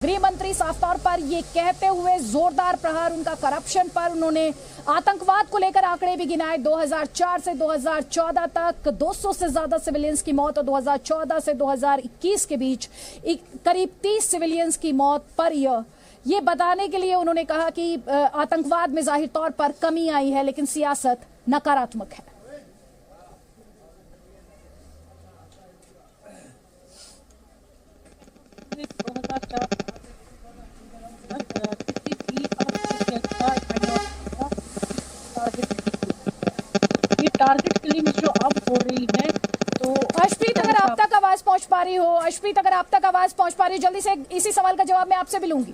गृह मंत्री साफ तौर पर ये कहते हुए जोरदार प्रहार उनका करप्शन पर, उन्होंने आतंकवाद को लेकर आंकड़े भी गिनाए। 2004 से 2014 तक 200 से ज्यादा सिविलियंस की मौत और 2014 से 2021 के बीच करीब 30 सिविलियंस की मौत पर ईयर। ये बताने के लिए उन्होंने कहा कि आतंकवाद में जाहिर तौर पर कमी आई है, लेकिन सियासत नकारात्मक है। टारगेट किलिंग जो अब हो रही है, तो अर्शप्रीत अगर आप तक आवाज पहुंच पा रही हो, अर्शप्रीत अगर आप तक आवाज पहुंच पा रही हो, जल्दी से इसी सवाल का जवाब मैं आपसे भी लूंगी।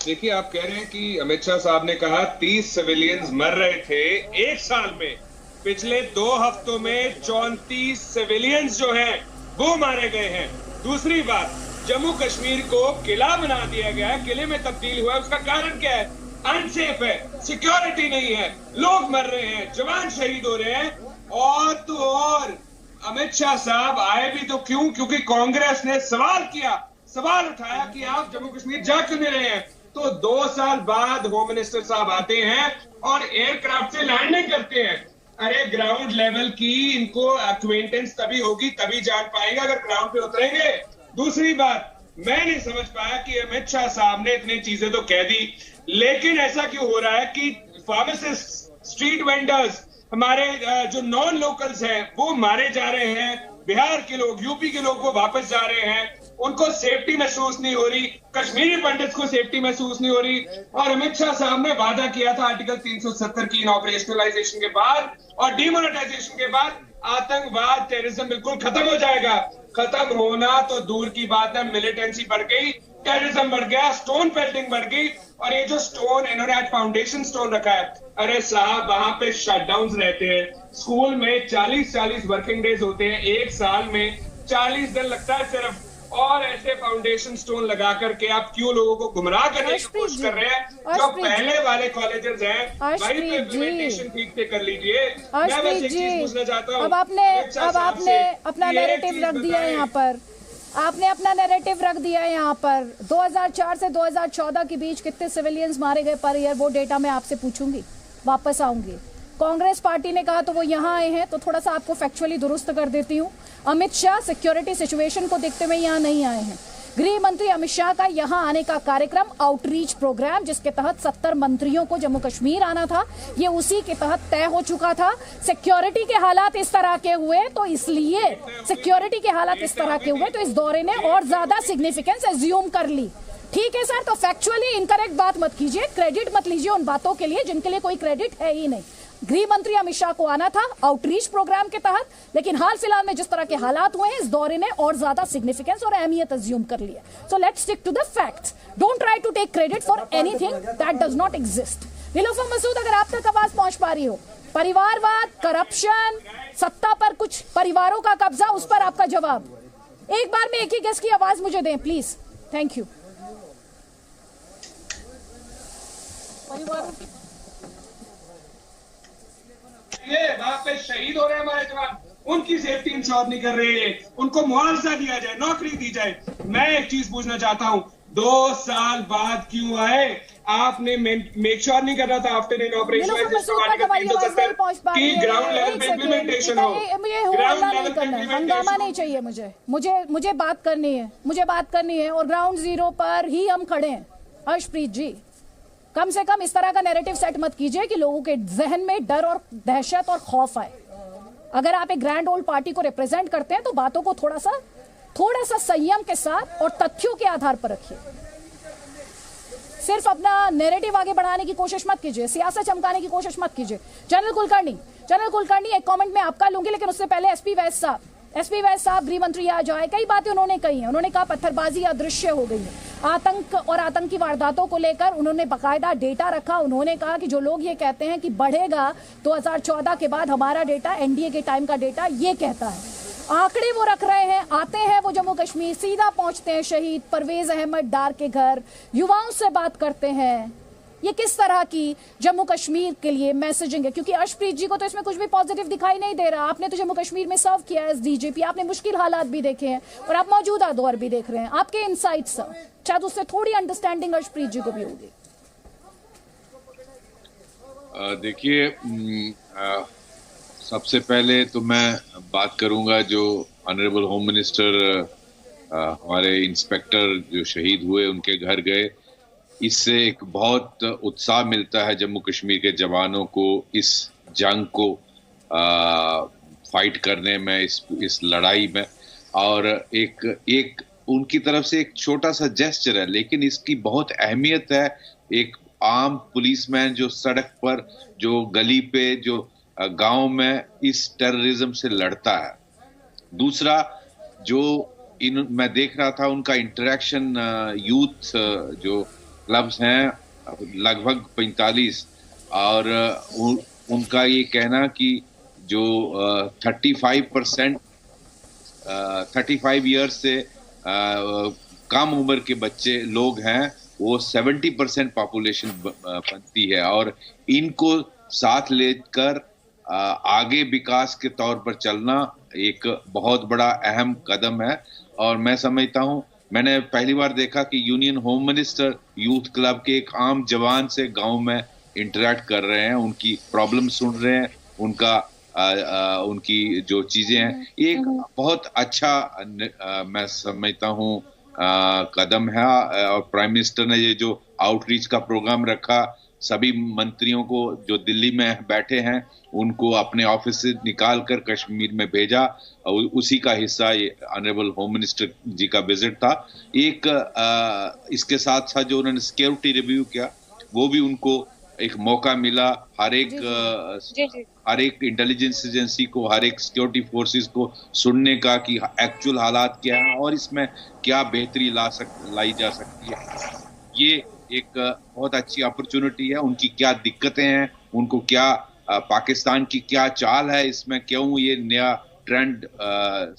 देखिए, आप कह रहे हैं कि अमित शाह साहब ने कहा 30 सिविलियंस मर रहे थे एक साल में। पिछले 2 हफ्तों में 34 सिविलियंस जो हैं वो मारे गए हैं। दूसरी बात, जम्मू कश्मीर को किला बना दिया गया है, किले में तब्दील हुआ है। उसका कारण क्या है? अनसेफ है, सिक्योरिटी नहीं है, लोग मर रहे हैं, जवान शहीद हो रहे हैं। और तो और अमित शाह साहब आए भी तो क्यों? क्योंकि कांग्रेस ने सवाल उठाया कि आप जम्मू कश्मीर जा क्यों नहीं रहे हैं। तो 2 साल बाद होम मिनिस्टर साहब आते हैं और एयरक्राफ्ट से लैंडिंग करते हैं। अरे ग्राउंड लेवल की इनको एक्वेंटेंस तभी होगी, तभी जान पाएंगे अगर ग्राउंड पे उतरेंगे। दूसरी बात, मैं नहीं समझ पाया कि अमित शाह साहब ने इतनी चीजें तो कह दी, लेकिन ऐसा क्यों हो रहा है कि फार्मासिस्ट, स्ट्रीट वेंडर्स, हमारे जो नॉन लोकल्स हैं वो मारे जा रहे हैं। बिहार के लोग, यूपी के लोग वो वापस जा रहे हैं, उनको सेफ्टी महसूस नहीं हो रही। कश्मीरी पंडित्स को सेफ्टी महसूस नहीं हो रही। और अमित शाह साहब ने वादा किया था आर्टिकल 370 की ऑपरेशनलाइजेशन के बाद और डिमोनेटाइजेशन के बाद आतंकवाद, टेररिज्म बिल्कुल खत्म हो जाएगा। खत्म होना तो दूर की बात है, मिलिटेंसी बढ़ गई, टेररिज्म बढ़ गया, स्टोन पेल्टिंग बढ़ गई। और ये जो स्टोन इन्होंने आज फाउंडेशन स्टोन रखा है, अरे साहब वहां पे शटडाउन्स रहते हैं। स्कूल में 40 वर्किंग डेज होते हैं, एक साल में 40 दिन लगता है सिर्फ। और ऐसे फाउंडेशन स्टोन लगा करके आप क्यों लोगों को गुमराह करने की कोशिश कर रहे हैं? जो पहले वाले कॉलेजेस हैं वहीं पे इम्प्लीमेंटेशन ठीक से कर लीजिए। मैं बस एक चीज पूछना चाहता हूँ, अब आपने अपना नैरेटिव रख दिया यहाँ पर, आपने अपना नैरेटिव रख दिया है यहाँ पर। 2004 से 2014 के बीच कितने सिविलियंस मारे गए पर ईयर, वो डेटा मैं आपसे पूछूंगी, वापस आऊंगी। कांग्रेस पार्टी ने कहा तो वो यहाँ आए हैं, तो थोड़ा सा आपको फैक्चुअली दुरुस्त कर देती हूँ। अमित शाह सिक्योरिटी सिचुएशन को देखते हुए यहाँ नहीं आए हैं। गृह मंत्री अमित शाह का यहाँ आने का कार्यक्रम आउटरीच प्रोग्राम, जिसके तहत 70 मंत्रियों को जम्मू कश्मीर आना था, ये उसी के तहत तय हो चुका था। सिक्योरिटी के हालात इस तरह के हुए तो इसलिए सिक्योरिटी के हालात इस तरह के हुए तो इस दौरे ने और ज्यादा सिग्निफिकेंस एज्यूम कर ली। ठीक है सर, तो फैक्चुअली इनकरेक्ट बात मत कीजिए, क्रेडिट मत लीजिए उन बातों के लिए जिनके लिए कोई क्रेडिट है ही नहीं। गृह मंत्री अमित शाह को आना था आउटरीच प्रोग्राम के तहत, लेकिन हाल फिलहाल में जिस तरह के हालात हुए हैं इस दौरे ने और ज्यादा सिग्निफिकेंस और अहमियत अज्यूम कर लिया। So let's stick to the facts, don't try to take credit for anything that does not exist. Nilofer Masood, अगर आप तक आवाज पहुंच पा रही हो, परिवारवाद, करप्शन, सत्ता पर कुछ परिवारों का कब्जा, उस पर आपका जवाब। एक बार में एक ही गेस्ट की आवाज मुझे दें प्लीज, थैंक यू। ये वहां पे शहीद हो रहे हैं हमारे जवान, उनकी सेफ्टी इंश्योर नहीं कर रहे हैं, उनको मुआवजा दिया जाए, नौकरी दी जाए। मैं एक चीज पूछना चाहता हूँ, 2 साल बाद क्यों आए? आपने मेक श्योर नहीं कर रहा था आफ्टर इन ऑपरेशन की ग्राउंड लेवल पे इम्प्लीमेंटेशन हो? हंगामा नहीं चाहिए मुझे बात करनी है और ग्राउंड जीरो पर ही हम खड़े हैं। अर्शप्रीत जी, कम से कम इस तरह का नैरेटिव सेट मत कीजिए कि लोगों के जहन में डर और दहशत और खौफ आए। अगर आप एक ग्रैंड ओल्ड पार्टी को रिप्रेजेंट करते हैं तो बातों को थोड़ा सा संयम के साथ और तथ्यों के आधार पर रखिए। सिर्फ अपना नैरेटिव आगे बढ़ाने की कोशिश मत कीजिए, सियासत चमकाने की कोशिश मत कीजिए। जनरल कुलकर्णी, एक कमेंट मैं आपका लूंगी, लेकिन उससे पहले एसपी वैद साहब गृह मंत्री आज आए, कई बातें उन्होंने कही हैं। उन्होंने कहा पत्थरबाजी अदृश्य हो गई है, आतंक और आतंकी वारदातों को लेकर उन्होंने बकायदा डेटा रखा। उन्होंने कहा कि जो लोग ये कहते हैं कि बढ़ेगा 2014 के बाद, हमारा डेटा, एनडीए के टाइम का डेटा ये कहता है। आंकड़े वो रख रहे हैं। आते हैं वो जम्मू कश्मीर, सीधा पहुंचते हैं शहीद परवेज अहमद डार के घर, युवाओं से बात करते हैं, ये किस तरह की जम्मू कश्मीर के लिए मैसेजिंग है? क्योंकि अर्शप्रीत जी को तो इसमें कुछ भी पॉजिटिव दिखाई नहीं दे रहा। आपने तो जम्मू कश्मीर में सर्व किया है एज डीजीपी, आपने मुश्किल हालात भी देखे हैं और आप मौजूदा दौर भी देख रहे हैं। आपके इनसाइट्स सर, शायद उससे थोड़ी अंडरस्टैंडिंग अर्शप्रीत जी को भी होगी। देखिए, सबसे पहले तो मैं बात करूंगा जो ऑनरेबल होम मिनिस्टर हमारे इंस्पेक्टर जो शहीद हुए उनके घर गए, इससे एक बहुत उत्साह मिलता है जम्मू कश्मीर के जवानों को इस जंग को फाइट करने में, इस लड़ाई में। और एक उनकी तरफ से एक छोटा सा जेस्चर है, लेकिन इसकी बहुत अहमियत है। एक आम पुलिसमैन जो सड़क पर, जो गली पे, जो गांव में इस टेररिज्म से लड़ता है। दूसरा, जो मैं देख रहा था उनका इंटरेक्शन यूथ जो क्लब्स हैं लगभग 45, और उनका ये कहना कि जो 35% 35 ईयर्स से कम उम्र के बच्चे लोग हैं, वो 70% पॉपुलेशन बनती है। और इनको साथ लेकर आगे विकास के तौर पर चलना एक बहुत बड़ा अहम कदम है। और मैं समझता हूं, मैंने पहली बार देखा कि union home minister youth club के एक आम जवान से गांव में इंटरेक्ट कर रहे हैं, उनकी प्रॉब्लम सुन रहे हैं, उनकी जो चीजें हैं। एक बहुत अच्छा मैं समझता हूं कदम है। और प्राइम मिनिस्टर ने ये जो आउटरीच का प्रोग्राम रखा, सभी मंत्रियों को जो दिल्ली में बैठे हैं उनको अपने ऑफिस से निकाल कर कश्मीर में भेजा, और उसी का हिस्सा ये ऑनरेबल होम मिनिस्टर जी का विजिट था। एक इसके साथ साथ जो उन्होंने सिक्योरिटी रिव्यू किया, वो भी उनको एक मौका मिला। हर एक इंटेलिजेंस एजेंसी को, हर एक सिक्योरिटी फोर्सेस को सुनने का कि एक्चुअल हालात क्या है और इसमें क्या बेहतरी लाई जा सकती है। ये एक बहुत अच्छी अपॉर्चुनिटी है। उनकी क्या दिक्कतें हैं, उनको क्या पाकिस्तान की क्या चाल है, इसमें क्यों ये नया ट्रेंड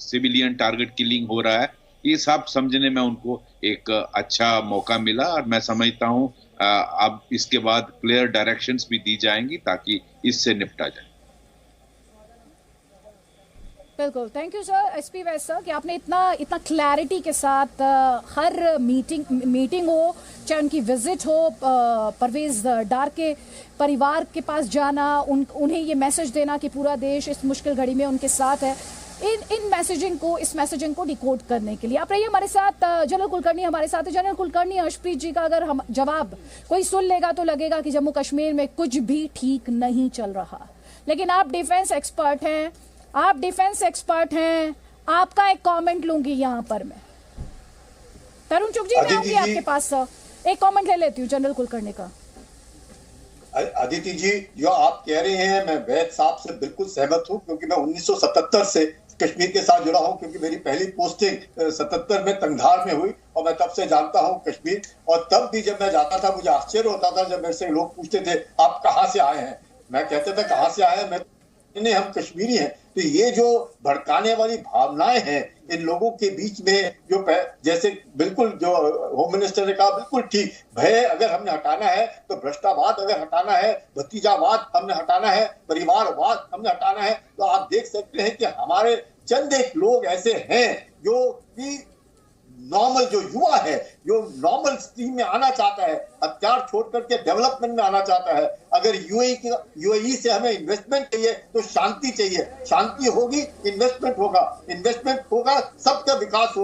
सिविलियन टारगेट किलिंग हो रहा है, ये सब समझने में उनको एक अच्छा मौका मिला। और मैं समझता हूं अब इसके बाद क्लियर डायरेक्शंस भी दी जाएंगी ताकि इससे निपटा जाए। बिल्कुल, थैंक यू सर, एसपी वैस सर, कि आपने इतना क्लैरिटी के साथ हर मीटिंग हो, चाहे उनकी विजिट हो, परवेज डार के परिवार के पास जाना, उन्हें ये मैसेज देना कि पूरा देश इस मुश्किल घड़ी में उनके साथ है, इस मैसेजिंग को डिकोड करने के लिए आप रहिए हमारे साथ। जनरल कुलकर्णी हमारे साथ है। जनरल कुलकर्णी, अर्शप्रीत जी का अगर हम जवाब कोई सुन लेगा तो लगेगा कि जम्मू कश्मीर में कुछ भी ठीक नहीं चल रहा, लेकिन आप डिफेंस एक्सपर्ट हैं, आपका एक कमेंट लूंगी यहाँ पर मैं। तरुण चुग जी, मैं आऊंगी आपके पास सर, एक कमेंट ले लेती हूँ जनरल कुलकर्णी का। अदिति जी, जो आप कह रहे हैं मैं वैद साहब से बिल्कुल सहमत हूँ, क्योंकि मैं 1977 से कश्मीर के साथ जुड़ा हूँ, क्योंकि मेरी पहली पोस्टिंग 77 में तंगधार में हुई और मैं तब से जानता हूँ कश्मीर। और तब भी जब मैं जाता था मुझे आश्चर्य होता था जब मेरे से लोग पूछते थे आप कहाँ से आए हैं, मैं कहते थे कहाँ से आए हैं, मैं हम कश्मीरी हैं। तो ये जो भड़काने वाली भावनाएं हैं इन लोगों के बीच में, जो जैसे बिल्कुल जो होम मिनिस्टर ने कहा बिल्कुल ठीक, भय अगर हमने हटाना है तो भ्रष्टावाद अगर हटाना है, भतीजावाद हमने हटाना है, परिवारवाद हमने हटाना है, तो आप देख सकते हैं कि हमारे चंद एक लोग ऐसे हैं जो कि नॉर्मल, जो युवा है, जो नॉर्मल स्ट्रीम में आना चाहता है, हथियार छोड़ करके डेवलपमेंट में आना चाहता है। अगर यूएई से हमें इन्वेस्टमेंट चाहिए तो शांति चाहिए, शांति होगी इन्वेस्टमेंट होगा, सबका विकास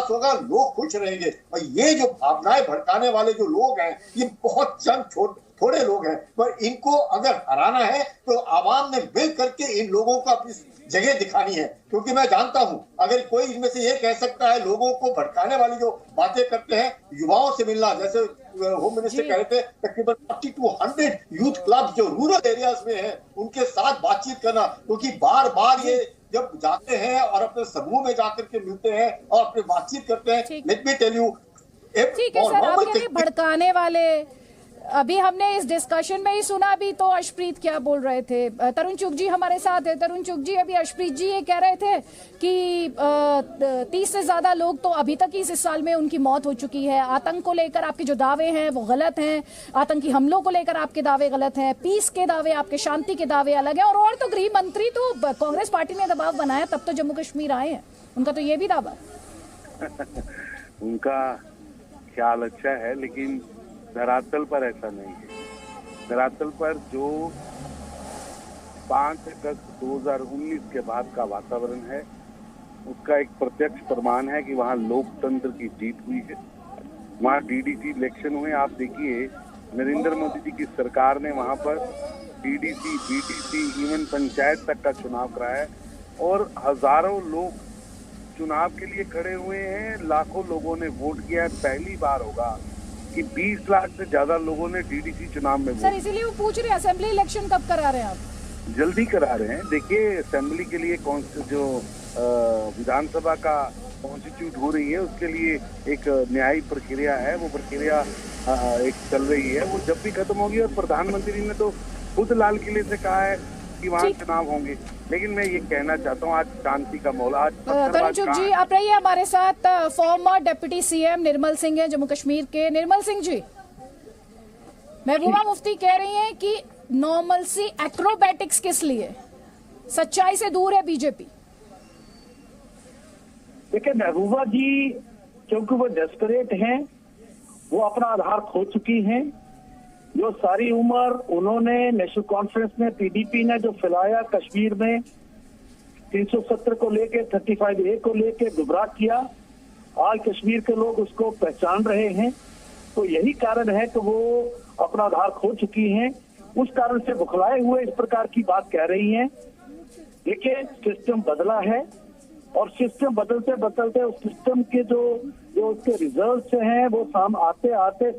होगा, लोग खुश रहेंगे। और ये जो भावनाएं भड़काने वाले जो लोग हैं, ये बहुत चंद थोड़े लोग हैं, पर इनको अगर हराना है तो आवाम ने मिल करके इन लोगों को अपनी जगह दिखानी है। क्योंकि मैं जानता हूं अगर कोई इनमें से ये कह सकता है, लोगों को भड़काने वाली जो बातें करते हैं, युवाओं से मिलना, जैसे होम मिनिस्टर कह रहे थे तकरीबन 40 to 100 यूथ क्लब जो रूरल एरियाज में है उनके साथ बातचीत करना, क्योंकि बार बार ये जब जाते हैं और अपने समूह में जाकर के मिलते हैं और अपने बातचीत करते हैं, लेट मी टेल यू, ठीक है सर, आप कह रहे भड़काने वाले अभी हमने इस डिस्कशन में ही सुना, अभी तो अर्शप्रीत क्या बोल रहे थे। तरुण चुग जी हमारे साथ है। तरुण चुग जी, अभी अर्शप्रीत जी ये कह रहे थे कि 30 से ज्यादा लोग तो अभी तक इस साल में उनकी मौत हो चुकी है। आतंक को लेकर आपके जो दावे हैं वो गलत हैं, आतंकी हमलों को लेकर आपके दावे गलत हैं, पीस के दावे आपके, शांति के दावे अलग हैं। और तो गृह मंत्री तो कांग्रेस पार्टी ने दबाव बनाया तब तो जम्मू कश्मीर आए हैं, उनका तो ये भी दावा। उनका ख्याल अच्छा है, लेकिन धरातल पर ऐसा नहीं है। धरातल पर जो 5 अगस्त 2019 के बाद का वातावरण है उसका एक प्रत्यक्ष प्रमाण है कि वहाँ लोकतंत्र की जीत हुई है। वहाँ डीडीसी इलेक्शन हुए। आप देखिए, नरेंद्र मोदी जी की सरकार ने वहाँ पर डीडीसी, बीटीसी, इवन पंचायत तक का चुनाव कराया है और हजारों लोग चुनाव के लिए खड़े हुए हैं। लाखों लोगों ने वोट किया है। पहली बार होगा कि 20 लाख से ज्यादा लोगों ने डीडीसी चुनाव में सर, इसीलिए वो पूछ रहे हैं असेंबली इलेक्शन कब करा रहे हैं आप? जल्दी करा रहे हैं। देखिए, असेंबली के लिए जो विधानसभा का कॉन्स्टिट्यूट हो रही है उसके लिए एक न्यायिक प्रक्रिया है, वो प्रक्रिया एक चल रही है। वो जब भी खत्म होगी, और प्रधानमंत्री ने तो खुद लाल किले से कहा है कि वहाँ चुनाव होंगे। लेकिन मैं ये कहना चाहता हूँ, आज शांति का माहौल, आज तरुण चुग जी आप रहिए हमारे साथ। Farmer deputy CM Nirmal Singh है जम्मू कश्मीर के। निर्मल सिंह जी, महबूबा मुफ्ती कह रही हैं कि नॉर्मलसी, एक्रोबैटिक्स किस लिए? सच्चाई से दूर है बीजेपी। देखिए, महबूबा जी क्योंकि वो डेस्परेट हैं, वो अपना आधार खो चुकी हैं। जो सारी उम्र उन्होंने नेशनल कॉन्फ्रेंस में पीडीपी ने जो फैलाया कश्मीर में 370 को लेके 35A को लेके गुमराह किया, आज कश्मीर के लोग उसको पहचान रहे हैं। तो यही कारण है कि वो अपना आधार खो चुकी हैं। उस कारण से बुखलाए हुए इस प्रकार की बात कह रही हैं। देखिए, सिस्टम बदला है और सिस्टम बदलते बदलते उस सिस्टम के जो उसके रिजल्ट्स हैं वो साम आते आते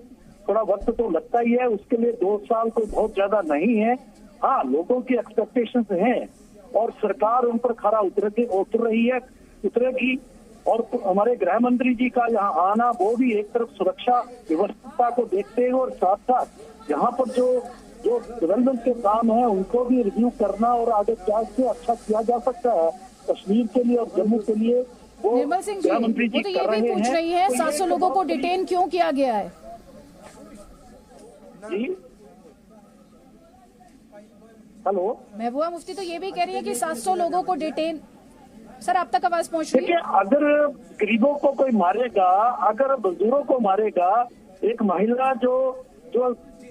थोड़ा वक्त तो लगता ही है। उसके लिए 2 साल कोई बहुत ज्यादा नहीं है। हाँ, लोगों की एक्सपेक्टेशंस हैं और सरकार उन पर खरा उतरेगी। और हमारे गृह मंत्री जी का यहाँ आना, वो भी एक तरफ सुरक्षा व्यवस्था को देखते हुए और साथ साथ यहाँ पर जो डेवलपमेंट के काम है उनको भी रिव्यू करना और आगे क्या से अच्छा किया जा सकता है कश्मीर के लिए और जम्मू के लिए, वो निर्मल सिंह जी, वो तो ये भी पूछ रही है 700 लोगों को डिटेन क्यों किया गया है? जी हेलो, महबूबा मुफ्ती तो ये भी कह रही है कि 700 लोगों को डिटेन। सर, आप तक आवाज पहुंच रही है? देखिए, अगर गरीबों को कोई मारेगा, अगर मजदूरों को मारेगा, एक महिला जो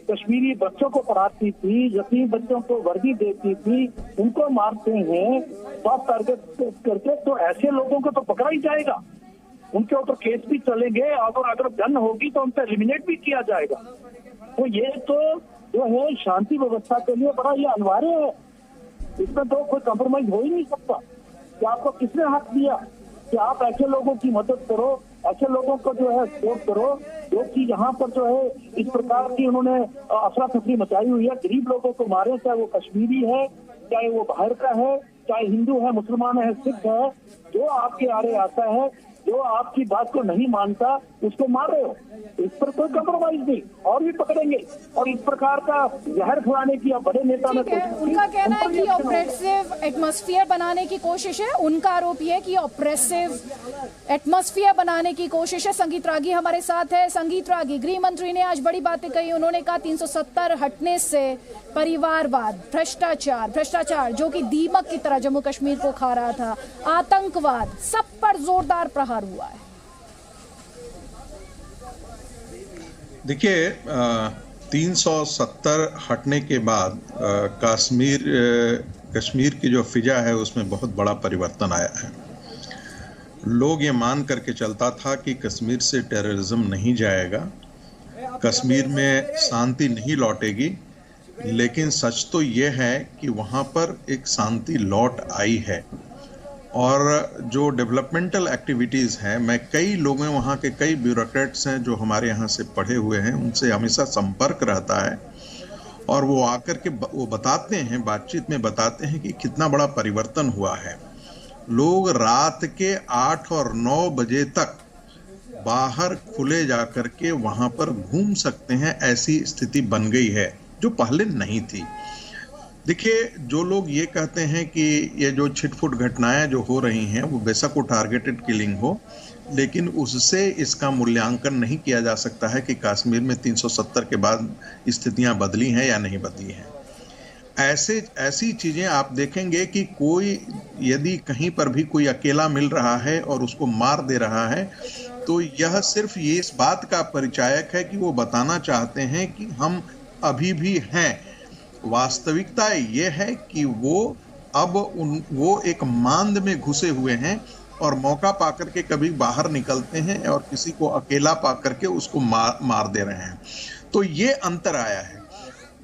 कश्मीरी बच्चों को पढ़ाती थी, यतीम बच्चों को वर्दी देती थी, उनको मारते हैं सब टारगेट करके, तो ऐसे लोगों को तो पकड़ा ही जाएगा। उनके ऊपर केस भी चलेंगे और अगर गन होगी तो उनको एलिमिनेट भी किया जाएगा। तो ये तो जो है शांति व्यवस्था के लिए बड़ा ये अनिवार्य है। इसमें तो कोई कॉम्प्रोमाइज हो ही नहीं सकता। कि आपको किसने हक दिया कि आप ऐसे लोगों की मदद करो, ऐसे लोगों को जो है सपोर्ट करो जो कि यहाँ पर जो है इस प्रकार की उन्होंने अफरा तफरी मचाई हुई है। गरीब लोगों को मारे, चाहे वो कश्मीरी है, चाहे वो बाहर का है, चाहे हिंदू है, मुसलमान है, सिख है, जो आपके आड़े आता है, जो आपकी बात को नहीं मानता, उसको मार रहे हो। इस पर कोई कॉम्प्रोमाइज नहीं, और भी पकड़ेंगे। और इस प्रकार का जहर फैलाने की बड़े नेता में उनका कहना है कि ऑपरेसिव एटमॉस्फेयर बनाने की कोशिश है। उनका आरोप ये है कि ऑपरेसिव एटमॉस्फेयर बनाने की कोशिश है। संगीत रागी हमारे साथ है। संगीत रागी, गृह मंत्री ने आज बड़ी बातें कही। उन्होंने कहा 370 हटने से परिवारवाद, भ्रष्टाचार जो कि दीमक की तरह जम्मू कश्मीर को खा रहा था, आतंकवाद, सब पर जोरदार प्रहार हुआ है। देखिए, 370 हटने के बाद कश्मीर की जो फिजा है उसमें बहुत बड़ा परिवर्तन आया है। लोग ये मान करके चलता था कि कश्मीर से टेररिज्म नहीं जाएगा, कश्मीर में शांति नहीं लौटेगी, लेकिन सच तो ये है कि वहाँ पर एक शांति लौट आई है। और जो डेवलपमेंटल एक्टिविटीज़ हैं, मैं कई लोगों, वहाँ के कई ब्यूरोक्रेट्स हैं जो हमारे यहाँ से पढ़े हुए हैं, उनसे हमेशा संपर्क रहता है और वो आकर के वो बताते हैं, बातचीत में बताते हैं कि कितना बड़ा परिवर्तन हुआ है। लोग रात के 8 और 9 बजे तक बाहर खुले जाकर के वहां पर घूम सकते हैं, ऐसी स्थिति बन गई है जो पहले नहीं थी। देखिए, जो लोग ये कहते हैं कि ये जो छिटफुट घटनाएं जो हो रही हैं वो बेशक वो टारगेटेड किलिंग हो, लेकिन उससे इसका मूल्यांकन नहीं किया जा सकता है कि कश्मीर में 370 के बाद स्थितियां बदली हैं या नहीं बदली हैं। ऐसी चीजें आप देखेंगे कि कोई यदि कहीं पर भी कोई अकेला मिल रहा है और उसको मार दे रहा है, तो यह सिर्फ ये इस बात का परिचायक है कि वो बताना चाहते हैं कि हम अभी भी हैं। वास्तविकता ये है कि वो एक मांद में घुसे हुए हैं और मौका पाकर के कभी बाहर निकलते हैं और किसी को अकेला पाकर के उसको मार दे रहे हैं। तो ये अंतर आया है।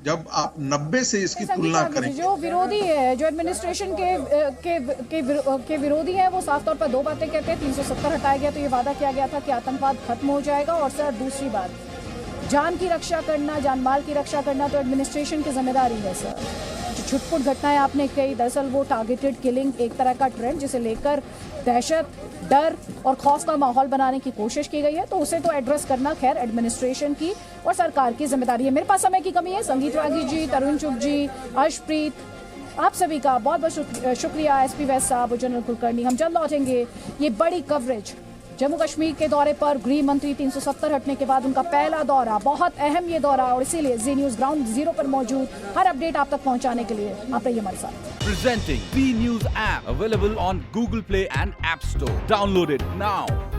जब आप 90 से इसकी तुलना करें, जो विरोधी है, जो एडमिनिस्ट्रेशन के विरोधी है, वो साफ तौर पर दो बातें कहते हैं। 370 हटाया गया तो ये वादा किया गया था कि आतंकवाद खत्म हो जाएगा, और सर दूसरी बात, जान की रक्षा करना, जान माल की रक्षा करना तो एडमिनिस्ट्रेशन की जिम्मेदारी है सर। जो छुटपुट घटनाएं आपने कही, दरअसल वो टारगेटेड किलिंग एक तरह का ट्रेंड जिसे लेकर दहशत, डर और खौफ का माहौल बनाने की कोशिश की गई है, तो उसे तो एड्रेस करना खैर एडमिनिस्ट्रेशन की और सरकार की जिम्मेदारी है। मेरे पास समय की कमी है। संगीत रागी जी, तरुण चुग जी, अर्शप्रीत, आप सभी का बहुत बहुत शुक्रिया। एसपी वैद साहब और जनरल कुलकर्णी, हम जल्द लौटेंगे। ये बड़ी कवरेज जम्मू कश्मीर के दौरे पर गृह मंत्री 370 हटने के बाद उनका पहला दौरा, बहुत अहम ये दौरा, और इसीलिए जी न्यूज ग्राउंड जीरो पर मौजूद हर अपडेट आप तक पहुंचाने के लिए आप रहिए हमारे साथ। Presenting B News app available on Google Play and App Store. Download it now.